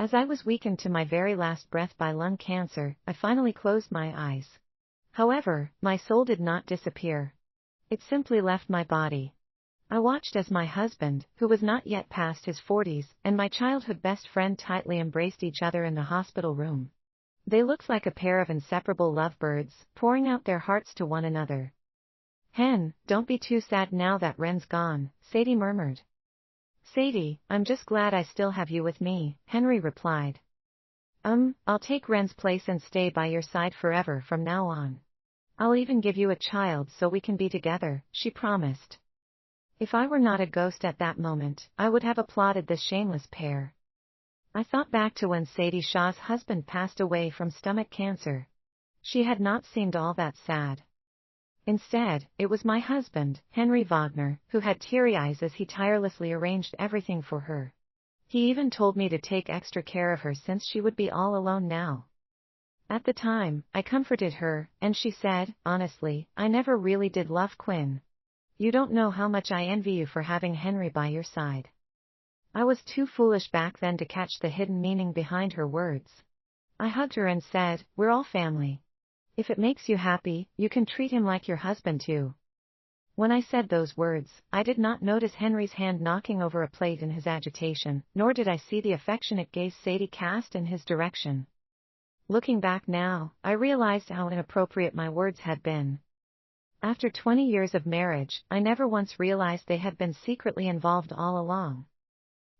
As I was weakened to my very last breath by lung cancer, I finally closed my eyes. However, my soul did not disappear. It simply left my body. I watched as my husband, who was not yet past his 40s, and my childhood best friend tightly embraced each other in the hospital room. They looked like a pair of inseparable lovebirds, pouring out their hearts to one another. "Hen, don't be too sad now that Ren's gone," Sadie murmured. "Sadie, I'm just glad I still have you with me," Henry replied. I'll take Ren's place and stay by your side forever from now on. I'll even give you a child so we can be together," she promised. If I were not a ghost at that moment, I would have applauded this shameless pair. I thought back to when Sadie Shaw's husband passed away from stomach cancer. She had not seemed all that sad. Instead, it was my husband, Henry Wagner, who had teary eyes as he tirelessly arranged everything for her. He even told me to take extra care of her since she would be all alone now. At the time, I comforted her, and she said, "Honestly, I never really did love Quinn. You don't know how much I envy you for having Henry by your side." I was too foolish back then to catch the hidden meaning behind her words. I hugged her and said, "We're all family. If it makes you happy, you can treat him like your husband too." When I said those words, I did not notice Henry's hand knocking over a plate in his agitation, nor did I see the affectionate gaze Sadie cast in his direction. Looking back now, I realized how inappropriate my words had been. After 20 years of marriage, I never once realized they had been secretly involved all along.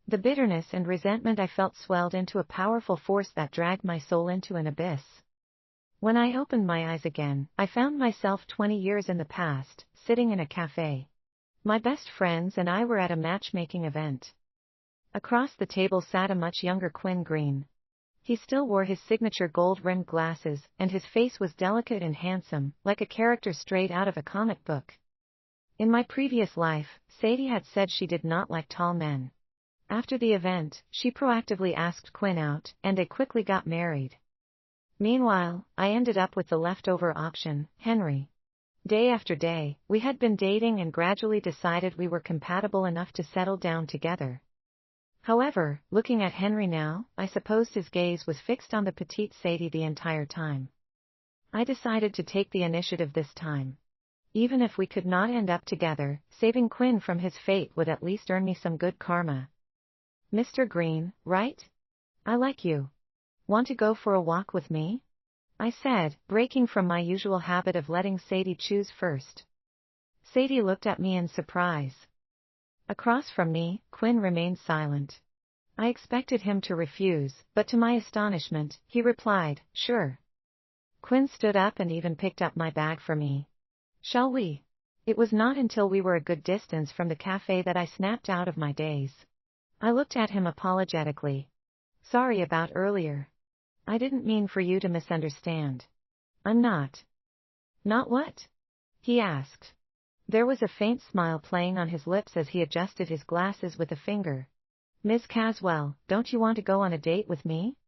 The bitterness and resentment I felt swelled into a powerful force that dragged my soul into an abyss. When I opened my eyes again, I found myself 20 years in the past, sitting in a cafe. My best friends and I were at a matchmaking event. Across the table sat a much younger Quinn Green. He still wore his signature gold-rimmed glasses, and his face was delicate and handsome, like a character straight out of a comic book. In my previous life, Sadie had said she did not like tall men. After the event, she proactively asked Quinn out, and they quickly got married. Meanwhile, I ended up with the leftover option, Henry. Day after day, we had been dating and gradually decided we were compatible enough to settle down together. However, looking at Henry now, I supposed his gaze was fixed on the petite Sadie the entire time. I decided to take the initiative this time. Even if we could not end up together, saving Quinn from his fate would at least earn me some good karma. "Mr. Green, right? I like you. Want to go for a walk with me?" I said, breaking from my usual habit of letting Sadie choose first. Sadie looked at me in surprise. Across from me, Quinn remained silent. I expected him to refuse, but to my astonishment, he replied, "Sure." Quinn stood up and even picked up my bag for me. "Shall we?" It was not until we were a good distance from the cafe that I snapped out of my daze. I looked at him apologetically. "Sorry about earlier. I didn't mean for you to misunderstand." "I'm not." "Not what?" he asked. There was a faint smile playing on his lips as he adjusted his glasses with a finger. "Ms. Caswell, don't you want to go on a date with me?"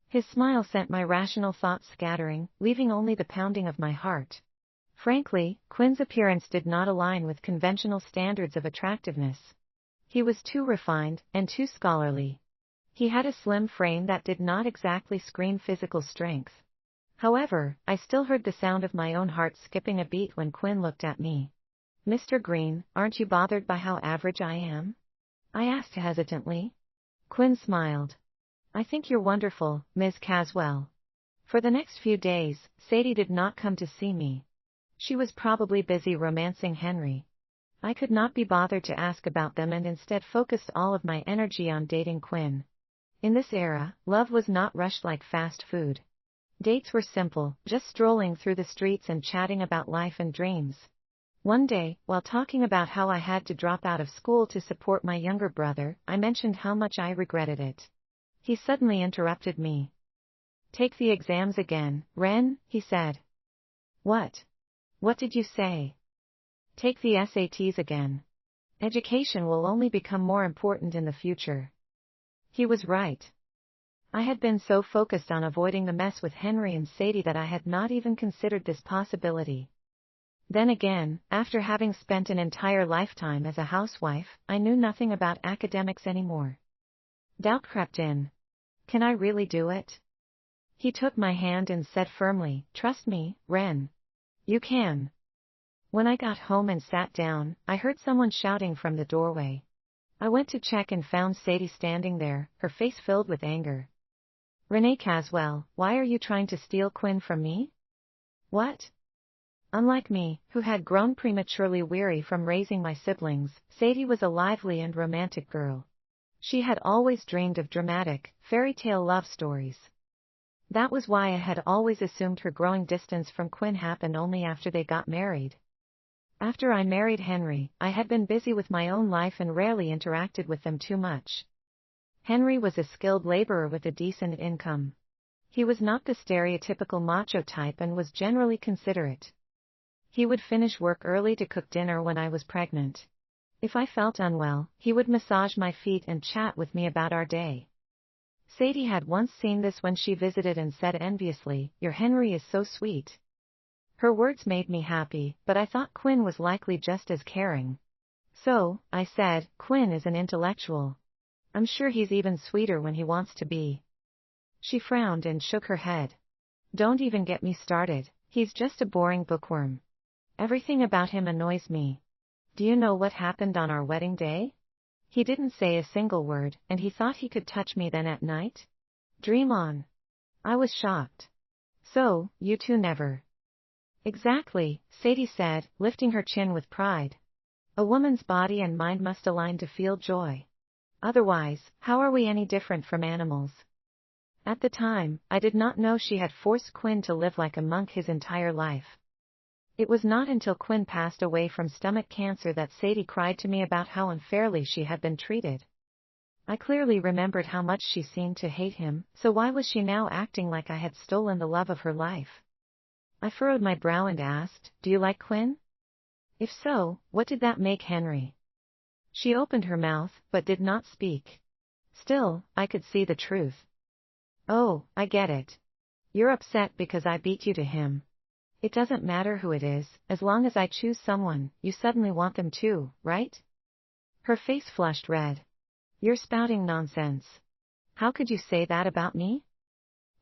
His smile sent my rational thoughts scattering, leaving only the pounding of my heart. Frankly, Quinn's appearance did not align with conventional standards of attractiveness. He was too refined, and too scholarly. He had a slim frame that did not exactly scream physical strength. However, I still heard the sound of my own heart skipping a beat when Quinn looked at me. "Mr. Green, aren't you bothered by how average I am?" I asked hesitantly. Quinn smiled. "I think you're wonderful, Ms. Caswell." For the next few days, Sadie did not come to see me. She was probably busy romancing Henry. I could not be bothered to ask about them and instead focused all of my energy on dating Quinn. In this era, love was not rushed like fast food. Dates were simple, just strolling through the streets and chatting about life and dreams. One day, while talking about how I had to drop out of school to support my younger brother, I mentioned how much I regretted it. He suddenly interrupted me. "Take the exams again, Ren," he said. "What? What did you say?" "Take the SATs again. Education will only become more important in the future." He was right. I had been so focused on avoiding the mess with Henry and Sadie that I had not even considered this possibility. Then again, after having spent an entire lifetime as a housewife, I knew nothing about academics anymore. Doubt crept in. Can I really do it? He took my hand and said firmly, "Trust me, Ren. You can." When I got home and sat down, I heard someone shouting from the doorway. I went to check and found Sadie standing there, her face filled with anger. "Renee Caswell, why are you trying to steal Quinn from me?" "What?" Unlike me, who had grown prematurely weary from raising my siblings, Sadie was a lively and romantic girl. She had always dreamed of dramatic, fairy tale love stories. That was why I had always assumed her growing distance from Quinn happened only after they got married. After I married Henry, I had been busy with my own life and rarely interacted with them too much. Henry was a skilled laborer with a decent income. He was not the stereotypical macho type and was generally considerate. He would finish work early to cook dinner when I was pregnant. If I felt unwell, he would massage my feet and chat with me about our day. Sadie had once seen this when she visited and said enviously, "Your Henry is so sweet." Her words made me happy, but I thought Quinn was likely just as caring. "So," I said, "Quinn is an intellectual. I'm sure he's even sweeter when he wants to be." She frowned and shook her head. "Don't even get me started, he's just a boring bookworm. Everything about him annoys me. Do you know what happened on our wedding day? He didn't say a single word, and he thought he could touch me then at night? Dream on." I was shocked. "So, you two never—" "Exactly," Sadie said, lifting her chin with pride. "A woman's body and mind must align to feel joy. Otherwise, how are we any different from animals?" At the time, I did not know she had forced Quinn to live like a monk his entire life. It was not until Quinn passed away from stomach cancer that Sadie cried to me about how unfairly she had been treated. I clearly remembered how much she seemed to hate him, so why was she now acting like I had stolen the love of her life? I furrowed my brow and asked, "Do you like Quinn? If so, what did that make Henry?" She opened her mouth, but did not speak. Still, I could see the truth. "Oh, I get it. You're upset because I beat you to him. It doesn't matter who it is, as long as I choose someone, you suddenly want them too, right?" Her face flushed red. "You're spouting nonsense. How could you say that about me?"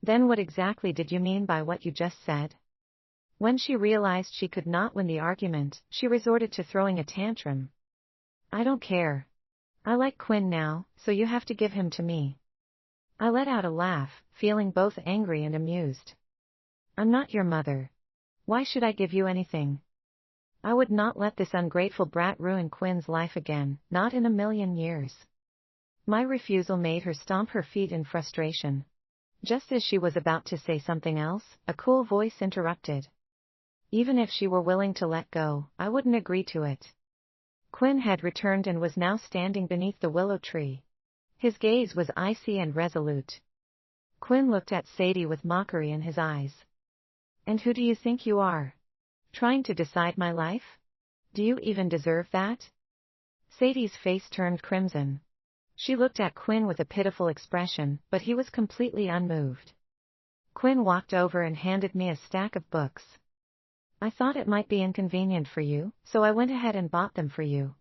"Then what exactly did you mean by what you just said?" When she realized she could not win the argument, she resorted to throwing a tantrum. "I don't care. I like Quinn now, so you have to give him to me." I let out a laugh, feeling both angry and amused. "I'm not your mother. Why should I give you anything? I would not let this ungrateful brat ruin Quinn's life again, not in a million years." My refusal made her stomp her feet in frustration. Just as she was about to say something else, a cool voice interrupted. Even if she were willing to let go, I wouldn't agree to it. Quinn had returned and was now standing beneath the willow tree. His gaze was icy and resolute. Quinn looked at Sadie with mockery in his eyes. "And who do you think you are? Trying to decide my life? Do you even deserve that?" Sadie's face turned crimson. She looked at Quinn with a pitiful expression, but he was completely unmoved. Quinn walked over and handed me a stack of books. "I thought it might be inconvenient for you, so I went ahead and bought them for you."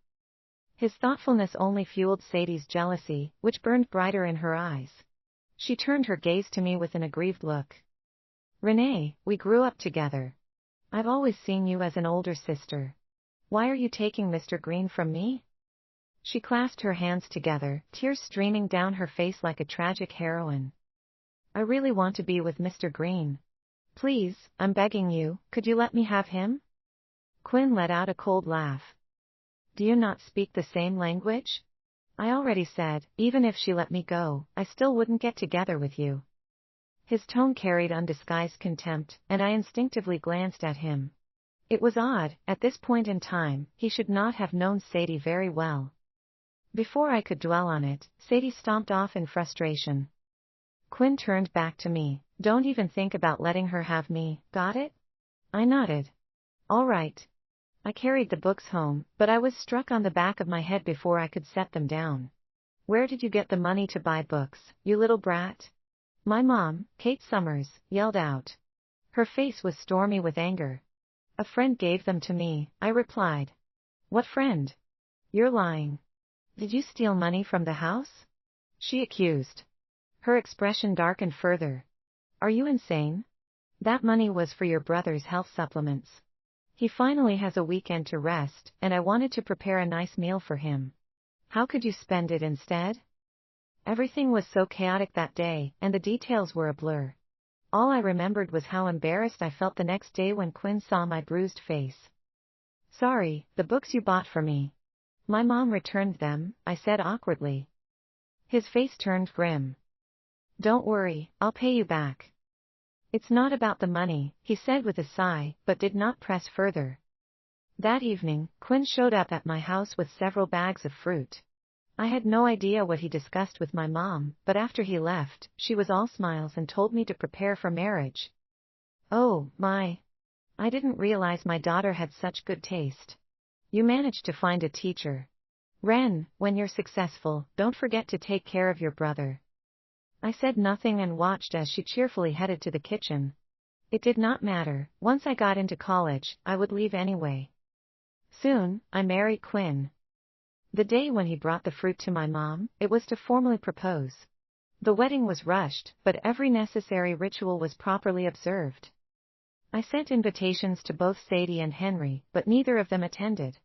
His thoughtfulness only fueled Sadie's jealousy, which burned brighter in her eyes. She turned her gaze to me with an aggrieved look. "Renee, we grew up together. I've always seen you as an older sister. Why are you taking Mr. Green from me?" She clasped her hands together, tears streaming down her face like a tragic heroine. "I really want to be with Mr. Green. Please, I'm begging you, could you let me have him?" Quinn let out a cold laugh. "Do you not speak the same language? I already said, even if she let me go, I still wouldn't get together with you." His tone carried undisguised contempt, and I instinctively glanced at him. It was odd, at this point in time, he should not have known Sadie very well. Before I could dwell on it, Sadie stomped off in frustration. Quinn turned back to me. "Don't even think about letting her have me, got it?" I nodded. "All right." I carried the books home, but I was struck on the back of my head before I could set them down. "Where did you get the money to buy books, you little brat?" My mom, Kate Summers, yelled out. Her face was stormy with anger. "A friend gave them to me," I replied. "What friend?" "You're lying. Did you steal money from the house?" she accused. Her expression darkened further. Are you insane? That money was for your brother's health supplements. He finally has a weekend to rest, and I wanted to prepare a nice meal for him. How could you spend it instead? Everything was so chaotic that day, and the details were a blur. All I remembered was how embarrassed I felt the next day when Quinn saw my bruised face. Sorry, the books you bought for me. My mom returned them, I said awkwardly. His face turned grim. Don't worry, I'll pay you back. It's not about the money, he said with a sigh, but did not press further. That evening, Quinn showed up at my house with several bags of fruit. I had no idea what he discussed with my mom, but after he left, she was all smiles and told me to prepare for marriage. Oh, my. I didn't realize my daughter had such good taste. You managed to find a teacher. Ren, when you're successful, don't forget to take care of your brother. I said nothing and watched as she cheerfully headed to the kitchen. It did not matter, once I got into college, I would leave anyway. Soon, I married Quinn. The day when he brought the fruit to my mom, it was to formally propose. The wedding was rushed, but every necessary ritual was properly observed. I sent invitations to both Sadie and Henry, but neither of them attended.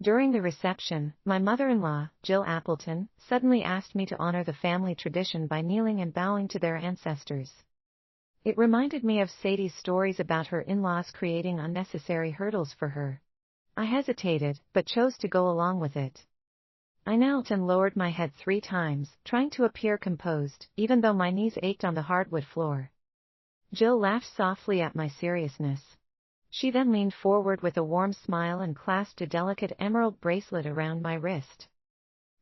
During the reception, my mother-in-law, Jill Appleton, suddenly asked me to honor the family tradition by kneeling and bowing to their ancestors. It reminded me of Sadie's stories about her in-laws creating unnecessary hurdles for her. I hesitated, but chose to go along with it. I knelt and lowered my head 3 times, trying to appear composed, even though my knees ached on the hardwood floor. Jill laughed softly at my seriousness. She then leaned forward with a warm smile and clasped a delicate emerald bracelet around my wrist.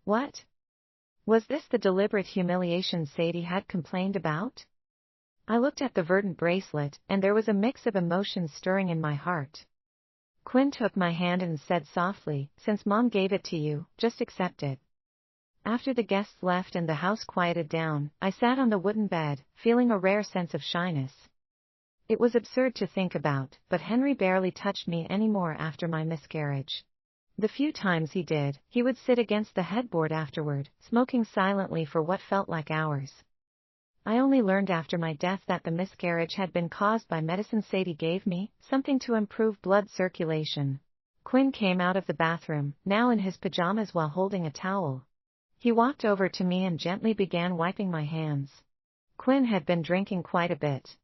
What? Was this the deliberate humiliation Sadie had complained about? I looked at the verdant bracelet, and there was a mix of emotions stirring in my heart. Quinn took my hand and said softly, since Mom gave it to you, just accept it. After the guests left and the house quieted down, I sat on the wooden bed, feeling a rare sense of shyness. It was absurd to think about, but Henry barely touched me anymore after my miscarriage. The few times he did, he would sit against the headboard afterward, smoking silently for what felt like hours. I only learned after my death that the miscarriage had been caused by medicine Sadie gave me, something to improve blood circulation. Quinn came out of the bathroom, now in his pajamas while holding a towel. He walked over to me and gently began wiping my hands. Quinn had been drinking quite a bit.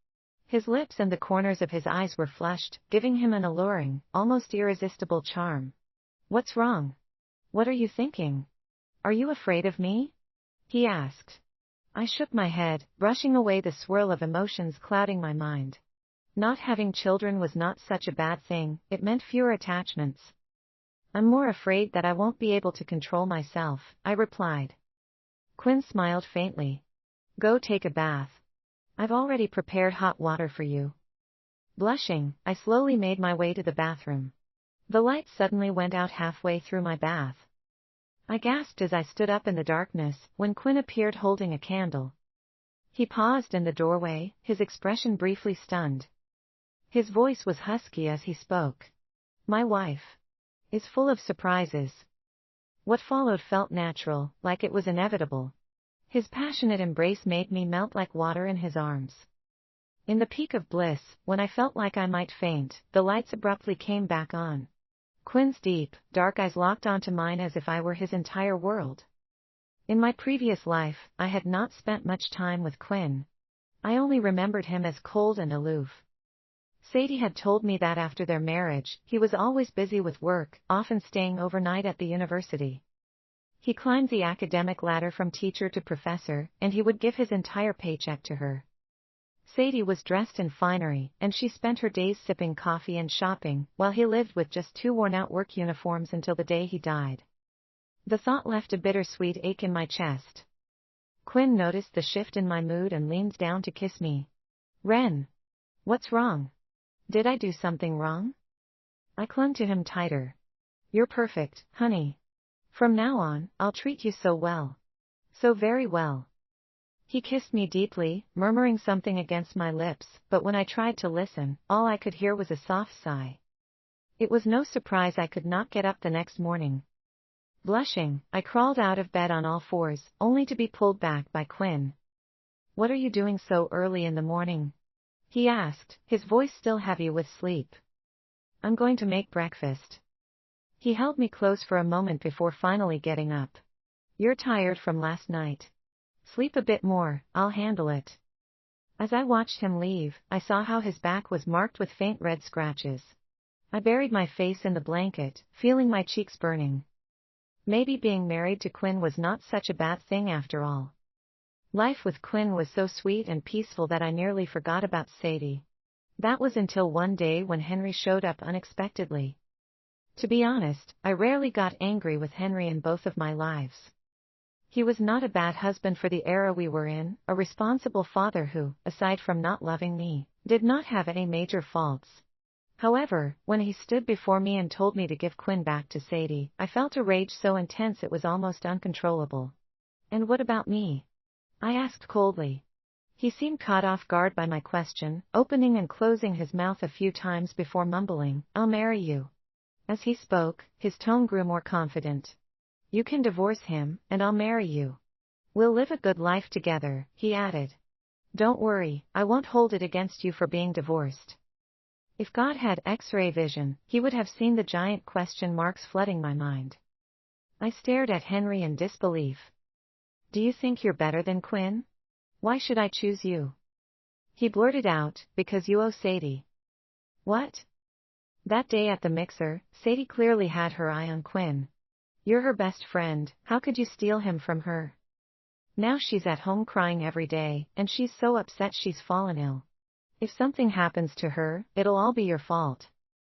His lips and the corners of his eyes were flushed, giving him an alluring, almost irresistible charm. What's wrong? What are you thinking? Are you afraid of me? He asked. I shook my head, brushing away the swirl of emotions clouding my mind. Not having children was not such a bad thing, it meant fewer attachments. I'm more afraid that I won't be able to control myself, I replied. Quinn smiled faintly. Go take a bath. I've already prepared hot water for you. Blushing, I slowly made my way to the bathroom. The light suddenly went out halfway through my bath. I gasped as I stood up in the darkness, when Quinn appeared holding a candle. He paused in the doorway, his expression briefly stunned. His voice was husky as he spoke. My wife is full of surprises. What followed felt natural, like it was inevitable. His passionate embrace made me melt like water in his arms. In the peak of bliss, when I felt like I might faint, the lights abruptly came back on. Quinn's deep, dark eyes locked onto mine as if I were his entire world. In my previous life, I had not spent much time with Quinn. I only remembered him as cold and aloof. Sadie had told me that after their marriage, he was always busy with work, often staying overnight at the university. He climbed the academic ladder from teacher to professor, and he would give his entire paycheck to her. Sadie was dressed in finery, and she spent her days sipping coffee and shopping, while he lived with just 2 worn-out work uniforms until the day he died. The thought left a bittersweet ache in my chest. Quinn noticed the shift in my mood and leaned down to kiss me. Ren. What's wrong? Did I do something wrong? I clung to him tighter. You're perfect, honey. From now on, I'll treat you so well. So very well. He kissed me deeply, murmuring something against my lips, but when I tried to listen, all I could hear was a soft sigh. It was no surprise I could not get up the next morning. Blushing, I crawled out of bed on all fours, only to be pulled back by Quinn. What are you doing so early in the morning? He asked, his voice still heavy with sleep. I'm going to make breakfast. He held me close for a moment before finally getting up. You're tired from last night. Sleep a bit more, I'll handle it. As I watched him leave, I saw how his back was marked with faint red scratches. I buried my face in the blanket, feeling my cheeks burning. Maybe being married to Quinn was not such a bad thing after all. Life with Quinn was so sweet and peaceful that I nearly forgot about Sadie. That was until one day when Henry showed up unexpectedly. To be honest, I rarely got angry with Henry in both of my lives. He was not a bad husband for the era we were in, a responsible father who, aside from not loving me, did not have any major faults. However, when he stood before me and told me to give Quinn back to Sadie, I felt a rage so intense it was almost uncontrollable. And what about me? I asked coldly. He seemed caught off guard by my question, opening and closing his mouth a few times before mumbling, I'll marry you. As he spoke, his tone grew more confident. You can divorce him, and I'll marry you. We'll live a good life together, he added. Don't worry, I won't hold it against you for being divorced. If God had X-ray vision, he would have seen the giant question marks flooding my mind. I stared at Henry in disbelief. Do you think you're better than Quinn? Why should I choose you? He blurted out, because you owe Sadie. What? That day at the mixer, Sadie clearly had her eye on Quinn. You're her best friend, how could you steal him from her? Now she's at home crying every day, and she's so upset she's fallen ill. If something happens to her, it'll all be your fault.